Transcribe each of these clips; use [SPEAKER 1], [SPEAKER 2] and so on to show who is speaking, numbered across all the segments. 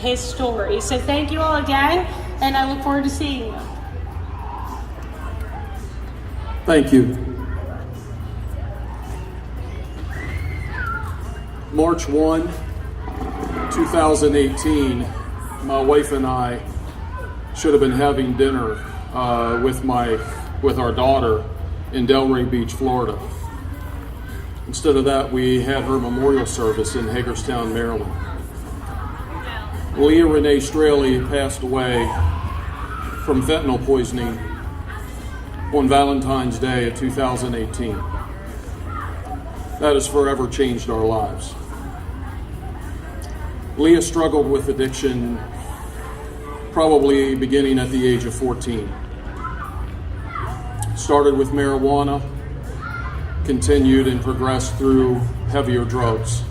[SPEAKER 1] his story. So thank you all again, and I look forward to seeing you.
[SPEAKER 2] Thank you. March 1, 2018, my wife and I should have been having dinner with our daughter in Delray Beach, Florida. Instead of that, we had her memorial service in Hagerstown, Maryland. Leah Renee Straley passed away from fentanyl poisoning on Valentine's Day of 2018. That has forever changed our lives. Leah struggled with addiction probably beginning at the age of 14. Started with marijuana, continued and progressed through heavier drugs.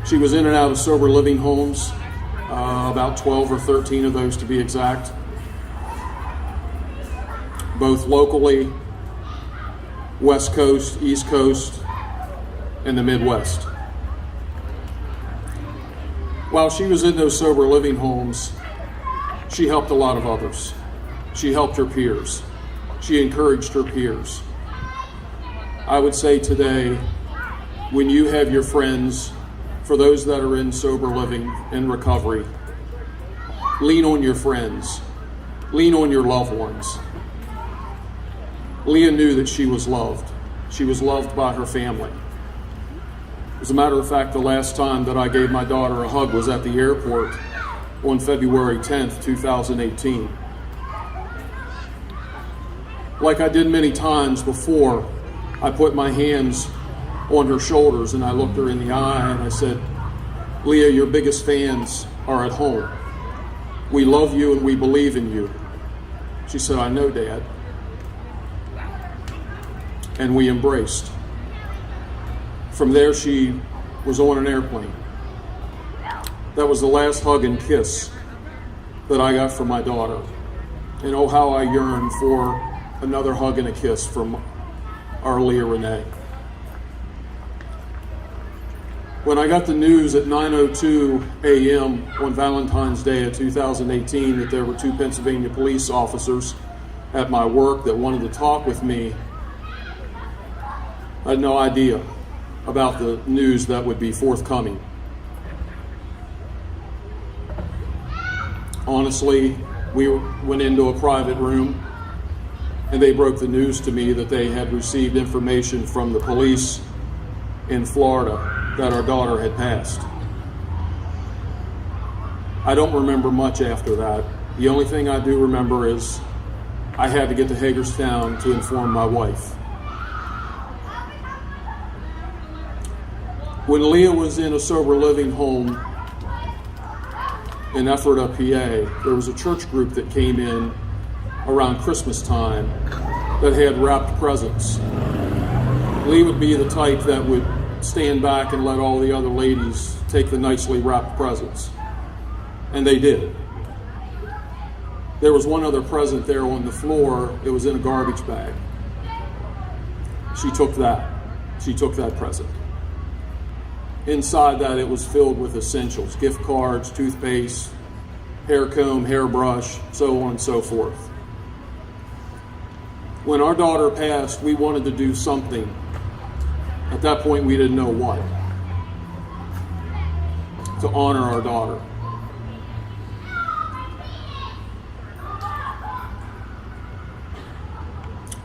[SPEAKER 2] She was in and out of sober living homes, about 12 or 13 of those to be exact, both locally, West Coast, East Coast, and the Midwest. While she was in those sober living homes, she helped a lot of others. She helped her peers. She encouraged her peers. I would say today, when you have your friends, for those that are in sober living and recovery, lean on your friends. Lean on your loved ones. Leah knew that she was loved. She was loved by her family. As a matter of fact, the last time that I gave my daughter a hug was at the airport on February 10th, 2018. Like I did many times before, I put my hands on her shoulders and I looked her in the eye and I said, Leah, your biggest fans are at home. We love you and we believe in you. She said, I know, Dad. And we embraced. From there, she was on an airplane. That was the last hug and kiss that I got from my daughter. And oh, how I yearn for another hug and a kiss from our Leah Renee. When I got the news at 9:02 a.m. on Valentine's Day of 2018 that there were 2 Pennsylvania police officers at my work that wanted to talk with me, I had no idea about the news that would be forthcoming. Honestly, we went into a private room and they broke the news to me that they had received information from the police in Florida that our daughter had passed. I don't remember much after that. The only thing I do remember is I had to get to Hagerstown to inform my wife. When Leah was in a sober living home in Ephrata, PA, there was a church group that came in around Christmas time that had wrapped presents. Leah would be the type that would stand back and let all the other ladies take the nicely wrapped presents. And they did. There was one other present there on the floor. It was in a garbage bag. She took that. She took that present. Inside that, it was filled with essentials, gift cards, toothpaste, hair comb, hairbrush, so on and so forth. When our daughter passed, we wanted to do something. At that point, we didn't know what, to honor our daughter.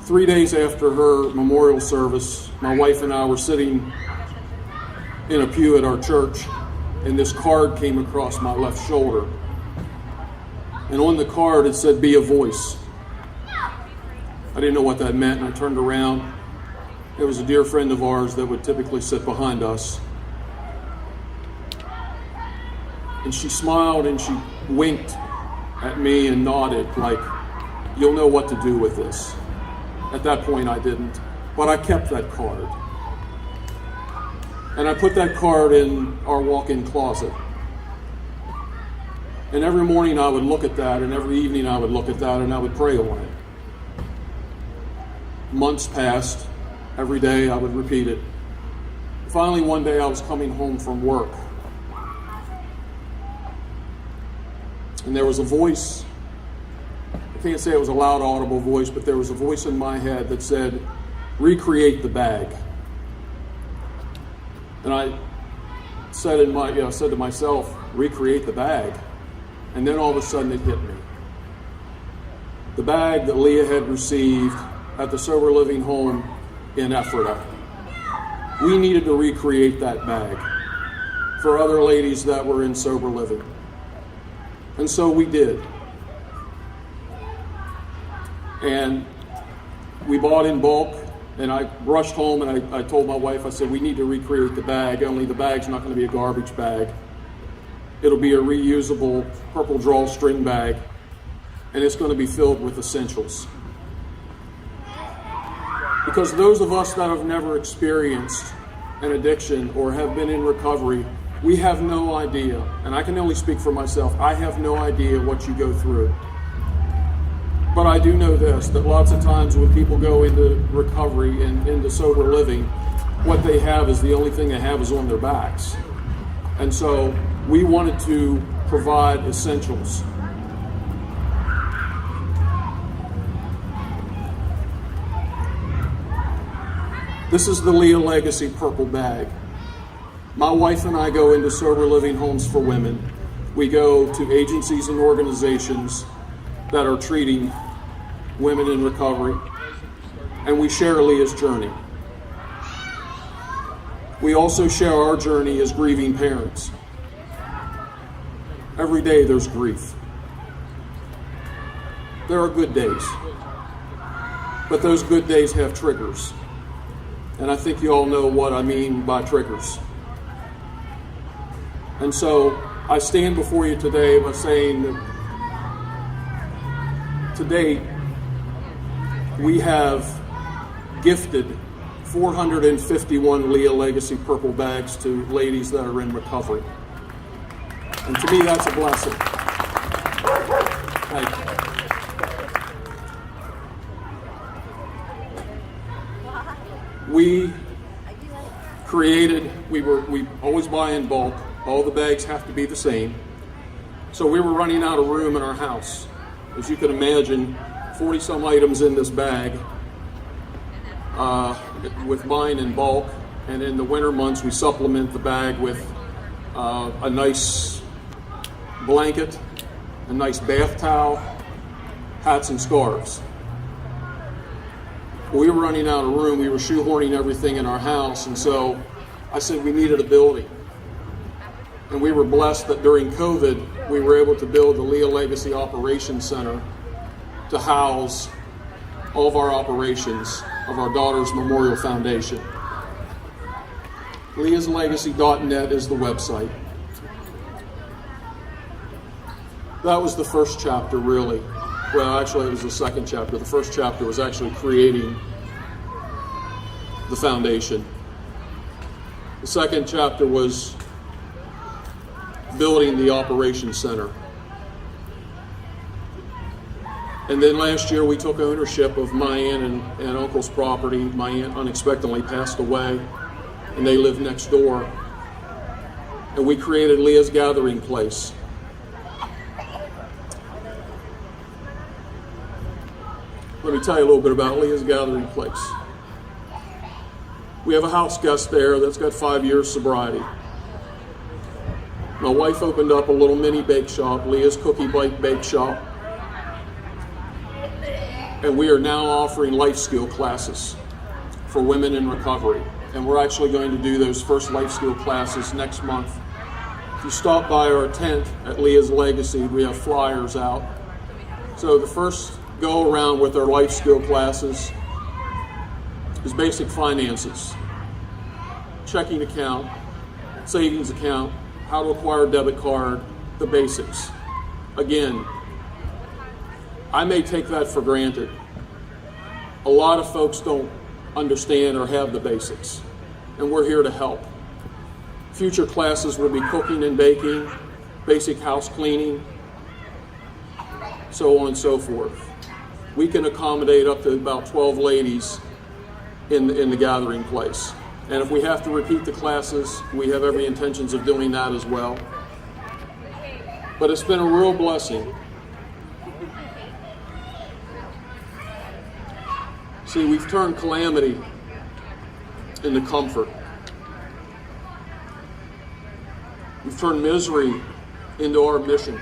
[SPEAKER 2] Three days after her memorial service, my wife and I were sitting in a pew at our church, and this card came across my left shoulder. And on the card it said, "Be a voice." I didn't know what that meant, and I turned around. It was a dear friend of ours that would typically sit behind us. And she smiled and she winked at me and nodded like, "You'll know what to do with this." At that point I didn't, but I kept that card. And I put that card in our walk-in closet. And every morning I would look at that, and every evening I would look at that, and I would pray on it. Months passed. Every day I would repeat it. Finally, one day I was coming home from work, And there was a voice, I can't say it was a loud audible voice, but there was a voice in my head that said, recreate the bag. And I said to myself, recreate the bag. And then all of a sudden it hit me. The bag that Leah had received at the sober living home in Ephrata. We needed to recreate that bag for other ladies that were in sober living. And so we did. And we bought in bulk, and I rushed home and I told my wife, I said, we need to recreate the bag, only the bag's not going to be a garbage bag. It'll be a reusable purple drawstring bag, and it's going to be filled with essentials. Because those of us that have never experienced an addiction or have been in recovery, we have no idea, and I can only speak for myself, I have no idea what you go through. But I do know this, that lots of times when people go into recovery and into sober living, what they have is the only thing they have is on their backs. And so we wanted to provide essentials. This is the Leah Legacy purple bag. My wife and I go into sober living homes for women. We go to agencies and organizations that are treating women in recovery, and we share Leah's journey. We also share our journey as grieving parents. Every day there's grief. There are good days, but those good days have triggers. And I think you all know what I mean by triggers. And so I stand before you today by saying that to date, we have gifted 451 Leah Legacy purple bags to ladies that are in recovery. And to me, that's a blessing. Thank you. We always buy in bulk. All the bags have to be the same. So we were running out of room in our house. As you can imagine, 40 some items in this bag with buying in bulk. And in the winter months, we supplement the bag with a nice blanket, a nice bath towel, hats and scarves. We were running out of room. We were shoehorning everything in our house. And so I said we needed a building. And we were blessed that during COVID, we were able to build the Leah Legacy Operations Center to house all of our operations of our Daughters Memorial Foundation. LeahsLegacy.net is the website. That was the first chapter, really. Well, actually, it was the second chapter. The first chapter was actually creating the foundation. The second chapter was building the operations center. And then last year we took ownership of my aunt and uncle's property. My aunt unexpectedly passed away, and they lived next door. And we created Leah's Gathering Place. Let me tell you a little bit about Leah's Gathering Place. We have a house guest there that's got 5 years sobriety. My wife opened up a little mini bake shop, Leah's Cookie Bite Bake Shop. And we are now offering life skill classes for women in recovery. And we're actually going to do those first life skill classes next month. If you stop by our tent at Leah's Legacy, we have flyers out. So the first go around with our life skill classes is basic finances, checking account, savings account, how to acquire a debit card, the basics. Again, I may take that for granted. A lot of folks don't understand or have the basics, and we're here to help. Future classes will be cooking and baking, basic house cleaning, so on and so forth. We can accommodate up to about 12 ladies in the gathering place. And if we have to repeat the classes, we have every intentions of doing that as well. but it's been a real blessing. See, we've turned calamity into comfort. We've turned misery into our mission.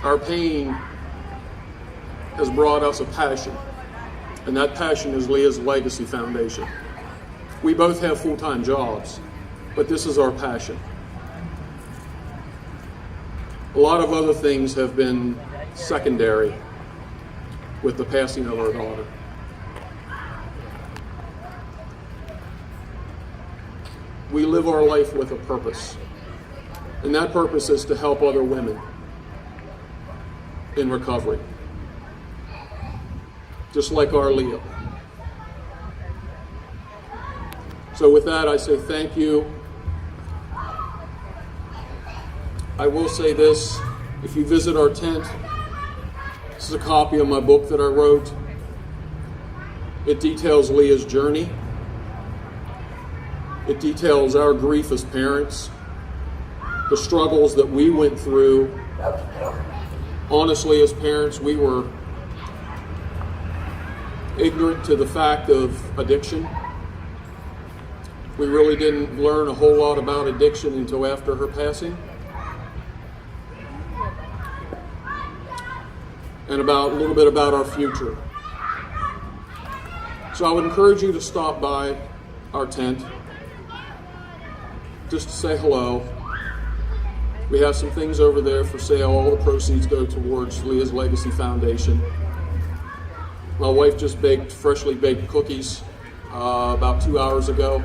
[SPEAKER 2] Our pain has brought us a passion, and that passion is Leah's Legacy Foundation. We both have full-time jobs, but this is our passion. A lot of other things have been secondary with the passing of our daughter. We live our life with a purpose, and that purpose is to help other women in recovery, just like our Leah. So with that, I say thank you. I will say this, if you visit our tent, this is a copy of my book that I wrote. It details Leah's journey. It details our grief as parents, the struggles that we went through. Honestly, as parents, we were ignorant to the fact of addiction. We really didn't learn a whole lot about addiction until after her passing. And a little bit about our future. So I would encourage you to stop by our tent just to say hello. We have some things over there for sale. All the proceeds go towards Leah's Legacy Foundation. My wife just baked freshly baked cookies about 2 hours ago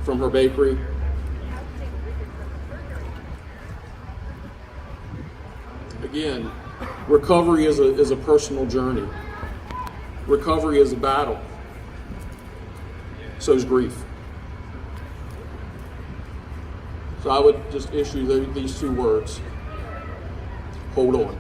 [SPEAKER 2] from her bakery. Again, recovery is a personal journey. Recovery is a battle. So is grief. So I would just issue these two words. Hold on.